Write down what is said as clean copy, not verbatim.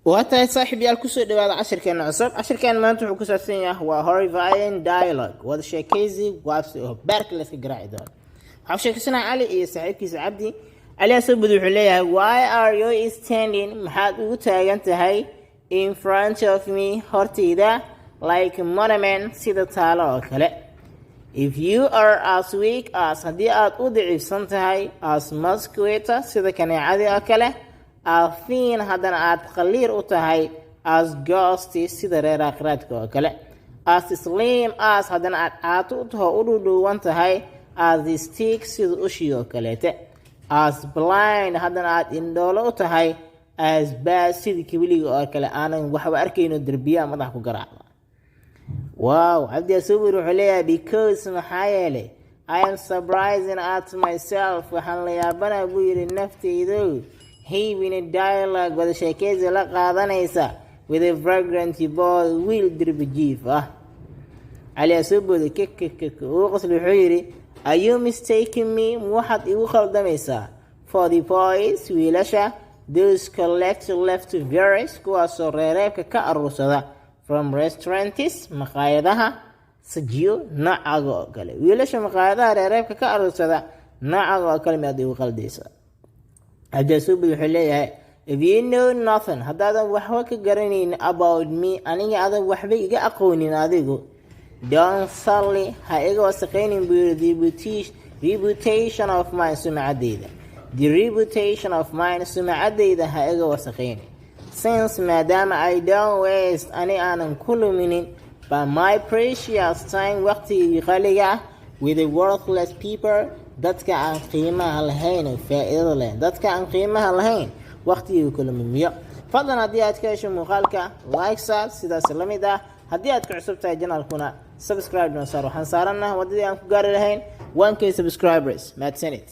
وهتا صاحب يال كسو دواada cashirkeena cusub cashirkeena maanta wuxuu ku saabsan yahay waa horrifying dialogue wada sheekaysi waabsi oo baarka la iska garaaci doono waxaa sheekaysanaa cali iyo saaxiibkiisa cabdi cali asabud wuxuu leeyahay why are you standing maxaad ugu taagan tahay in front of me hortayda like a monument sida taalo oo kale if you are as weak as haddii aad u daciifsan tahay as mosquito sida kaneecadii oo kale afiin haddana aad khaliir u tahay as ghosty sida reer aakhiraadka oo kale as slim as haddana aad caato u taho u dhudhuwan tahay as stick sida ushii oo kaleete as blind haddana aad indhoolo u tahay as bad sida kibiliga oo kale aanan waxba arkayno derbiyaa madax ku garaacda wow cabdi asubur wuxuu leeyahay because maxaa yeelay I am surprising at myself waxaan la yaabanaa buu yidhi naftaydo having a dialogue wada sheekaysi la qaadanaysa with a fragrant boy wiil derbi jiif ah cali asubooda uu qosl wuxuu yidhi are you mistaking me waxaad igu khaldamaysaa for the boys wiilasha those collect leftovers kuwaasoo reereebka ka aruursada from restaurants maqaayadaha sajiyo noocaga oo kale wiilasha maqaayadaha reereebka ka aruursada noocaga oo kale miyaad igu khaldaysaa cabdiasuubid wuxuu leeyahay if you know nothing haddaadan waxba ka garanayn about me aniga adan waxba iga aqoonin adigu don't sully ha iga wasaqaynin buu yidhi the reputation of mine sumcadeyda the reputation of mine sumcadeyda ha iga wasaqaynin since maadaama I don't waste ani aanan ku luminin by my precious time waqtigii qaliga ah with the worthless people dadka aan qiimaha lahayn oo faa'iido leh dadka aan qiimaha lahayn waqtiga kala miyo fadlan haddii aad ka hesho muuqaalka like saar sidaas la mid ah haddii aad ku cusub tahay channelkuna subscribe noo saar waxaan saarannaa wadadii aan ku gaari lahayn 1k subscribers madsanid